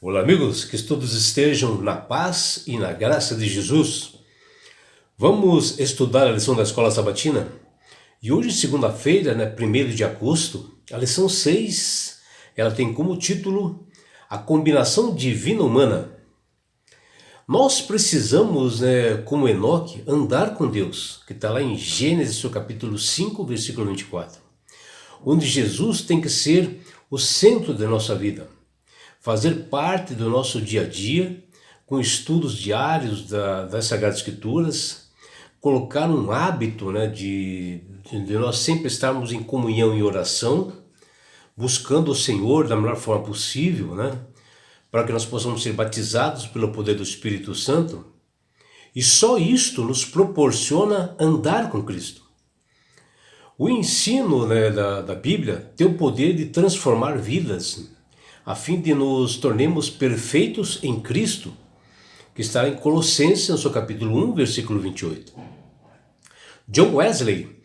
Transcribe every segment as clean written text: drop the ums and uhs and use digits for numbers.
Olá, amigos, que todos estejam na paz e na graça de Jesus. Vamos estudar a lição da Escola Sabatina? E hoje, segunda-feira, 1º de agosto, a lição 6, ela tem como título A Combinação Divina-Humana. Nós precisamos, como Enoque, andar com Deus, que está lá em Gênesis, seu capítulo 5, versículo 24, onde Jesus tem que ser o centro da nossa vida. Fazer parte do nosso dia a dia, com estudos diários das Sagradas Escrituras, colocar um hábito de nós sempre estarmos em comunhão e oração, buscando o Senhor da melhor forma possível, para que nós possamos ser batizados pelo poder do Espírito Santo. E só isto nos proporciona andar com Cristo. O ensino da Bíblia tem o poder de transformar vidas, a fim de nos tornemos perfeitos em Cristo, que está em Colossenses, no seu capítulo 1, versículo 28. John Wesley,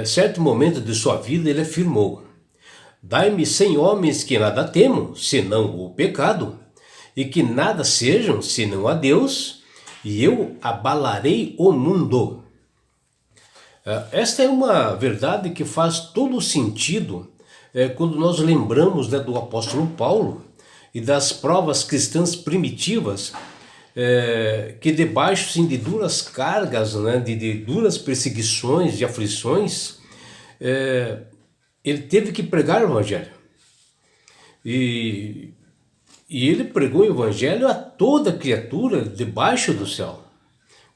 certo momento de sua vida, ele afirmou: "Dai-me 100 homens que nada temam, senão o pecado, e que nada sejam, senão a Deus, e eu abalarei o mundo." Esta é uma verdade que faz todo sentido quando nós lembramos do apóstolo Paulo e das provas cristãs primitivas, que debaixo de duras cargas, de duras perseguições, de aflições, ele teve que pregar o evangelho. E ele pregou o evangelho a toda criatura debaixo do céu.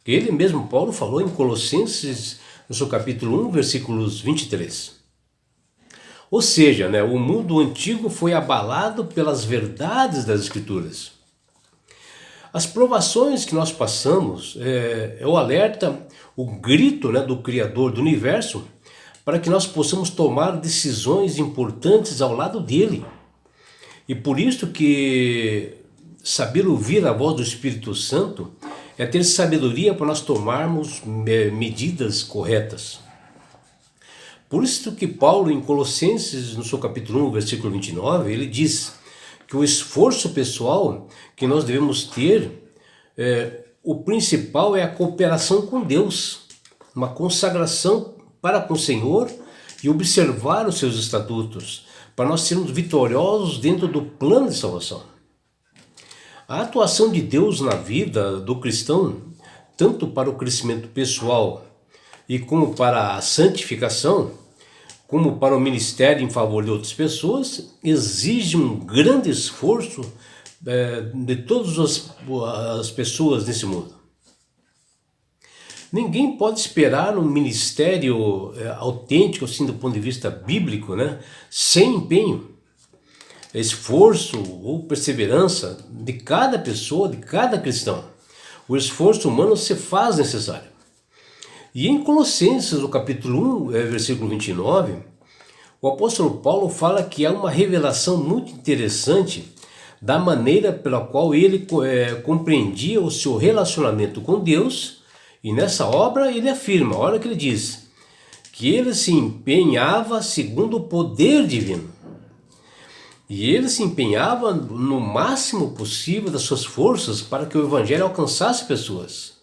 Ele mesmo, Paulo, falou em Colossenses, no seu capítulo 1, versículos 23. Ou seja, o mundo antigo foi abalado pelas verdades das Escrituras. As provações que nós passamos é o alerta, o grito do Criador do Universo, para que nós possamos tomar decisões importantes ao lado dele. E por isso que saber ouvir a voz do Espírito Santo é ter sabedoria para nós tomarmos medidas corretas. Por isso que Paulo, em Colossenses, no seu capítulo 1, versículo 29, ele diz que o esforço pessoal que nós devemos ter, o principal é a cooperação com Deus, uma consagração para com o Senhor e observar os seus estatutos, para nós sermos vitoriosos dentro do plano de salvação. A atuação de Deus na vida do cristão, tanto para o crescimento pessoal e como para a santificação, como para o ministério em favor de outras pessoas, exige um grande esforço de todas as pessoas nesse mundo. Ninguém pode esperar um ministério autêntico, assim, do ponto de vista bíblico, sem empenho, esforço ou perseverança de cada pessoa, de cada cristão. O esforço humano se faz necessário. E em Colossenses, no capítulo 1, versículo 29, o apóstolo Paulo fala que há uma revelação muito interessante da maneira pela qual ele compreendia o seu relacionamento com Deus, e nessa obra ele afirma, olha o que ele diz, que ele se empenhava segundo o poder divino. E ele se empenhava no máximo possível das suas forças para que o evangelho alcançasse pessoas.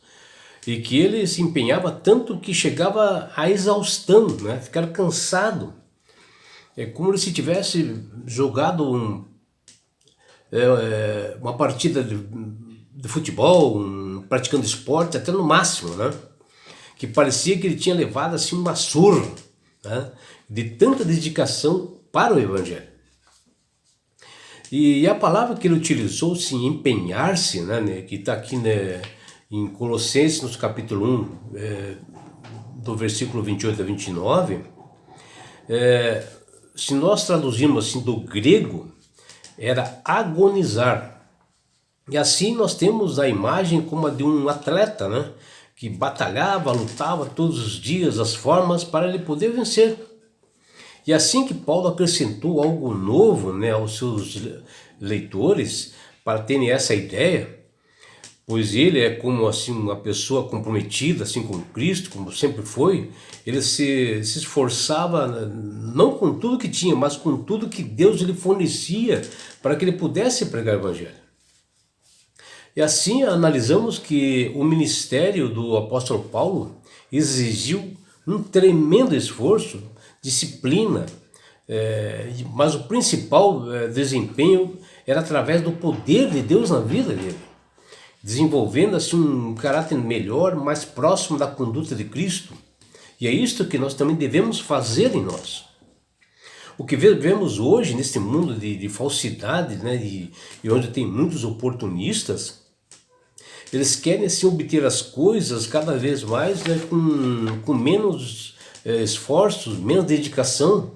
E que ele se empenhava tanto que chegava à exaustão, ficar cansado. É como se tivesse jogado uma partida de futebol, praticando esporte até no máximo, que parecia que ele tinha levado assim uma surra, de tanta dedicação para o evangelho. E a palavra que ele utilizou, sim, empenhar-se, que está aqui em Colossenses, no capítulo 1, do versículo 28 a 29, se nós traduzirmos assim do grego, era agonizar. E assim nós temos a imagem como a de um atleta, que batalhava, lutava todos os dias as formas para ele poder vencer. E assim que Paulo acrescentou algo novo aos seus leitores, para terem essa ideia, pois ele é como assim uma pessoa comprometida assim com Cristo, como sempre foi, ele se esforçava não com tudo que tinha, mas com tudo que Deus lhe fornecia para que ele pudesse pregar o evangelho. E assim analisamos que o ministério do apóstolo Paulo exigiu um tremendo esforço, disciplina, mas o principal desempenho era através do poder de Deus na vida dele, desenvolvendo assim um caráter melhor, mais próximo da conduta de Cristo. E é isto que nós também devemos fazer em nós. O que vemos hoje nesse mundo de falsidade, né, e onde tem muitos oportunistas, eles querem assim, obter as coisas cada vez mais, né, com menos esforços, menos dedicação.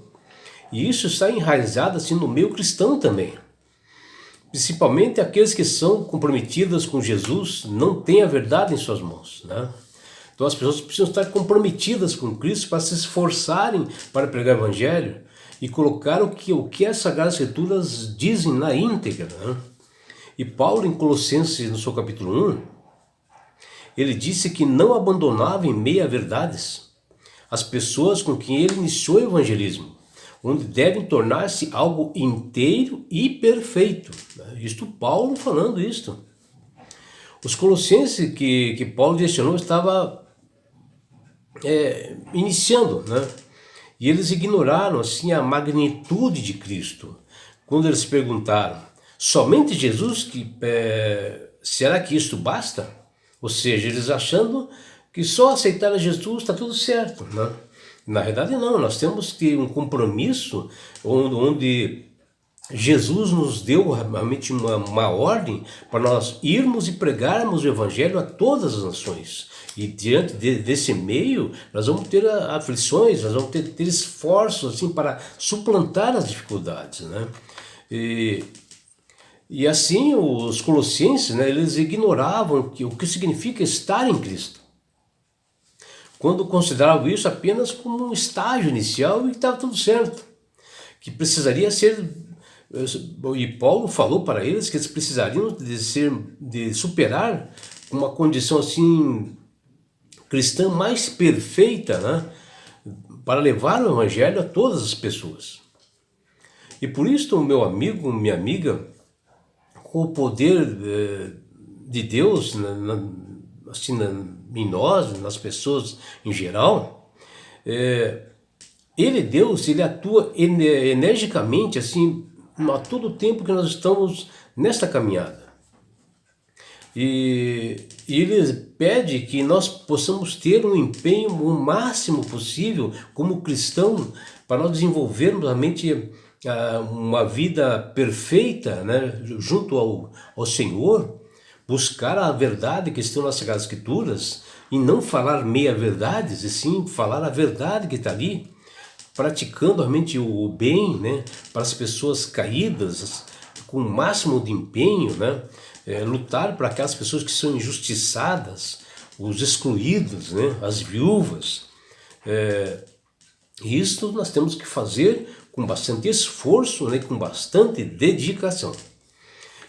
E isso está enraizado assim, no meio cristão também. Principalmente aqueles que são comprometidos com Jesus, não têm a verdade em suas mãos, né? Então as pessoas precisam estar comprometidas com Cristo para se esforçarem para pregar o Evangelho e colocar o que as Sagradas Escrituras dizem na íntegra, né? E Paulo, em Colossenses, no seu capítulo 1, ele disse que não abandonava em meio a verdades as pessoas com quem ele iniciou o evangelismo, onde devem tornar-se algo inteiro e perfeito. Isto Paulo falando isto. Os colossenses que Paulo direcionou estavam iniciando, né? E eles ignoraram assim a magnitude de Cristo. Quando eles perguntaram, somente Jesus, será que isto basta? Ou seja, eles achando que só aceitar a Jesus está tudo certo, né? Na verdade não, nós temos que ter um compromisso onde Jesus nos deu realmente uma ordem para nós irmos e pregarmos o Evangelho a todas as nações. E diante desse meio, nós vamos ter aflições, nós vamos ter esforços assim, para suplantar as dificuldades, né? E assim os colossenses, né, eles ignoravam o que significa estar em Cristo. Quando consideravam isso apenas como um estágio inicial e estava tudo certo. Que precisaria ser... E Paulo falou para eles que eles precisariam de superar uma condição assim cristã mais perfeita, né, para levar o Evangelho a todas as pessoas. E por isso, meu amigo, minha amiga, com o poder de Deus assim, em nós, nas pessoas em geral, Deus, ele atua energicamente assim, a todo tempo que nós estamos nesta caminhada. E ele pede que nós possamos ter um empenho o máximo possível como cristão para nós desenvolvermos realmente uma vida perfeita, né, junto ao Senhor, buscar a verdade que está nas Sagradas Escrituras e não falar meia-verdades, e sim falar a verdade que está ali, praticando realmente o bem, né, para as pessoas caídas, com o máximo de empenho, né, lutar para aquelas pessoas que são injustiçadas, os excluídos, né, as viúvas. Isso nós temos que fazer com bastante esforço, né, com bastante dedicação.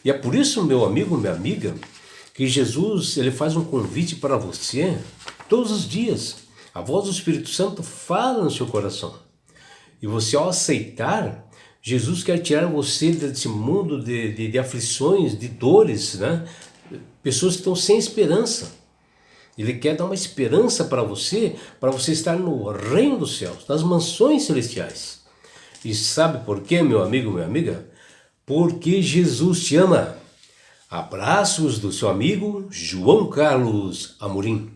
E é por isso, meu amigo, minha amiga, que Jesus ele faz um convite para você todos os dias. A voz do Espírito Santo fala no seu coração. E você, ao aceitar, Jesus quer tirar você desse mundo de aflições, de dores, né? Pessoas que estão sem esperança. Ele quer dar uma esperança para você estar no reino dos céus, nas mansões celestiais. E sabe por quê, meu amigo, minha amiga? Porque Jesus te ama. Abraços do seu amigo João Carlos Amorim.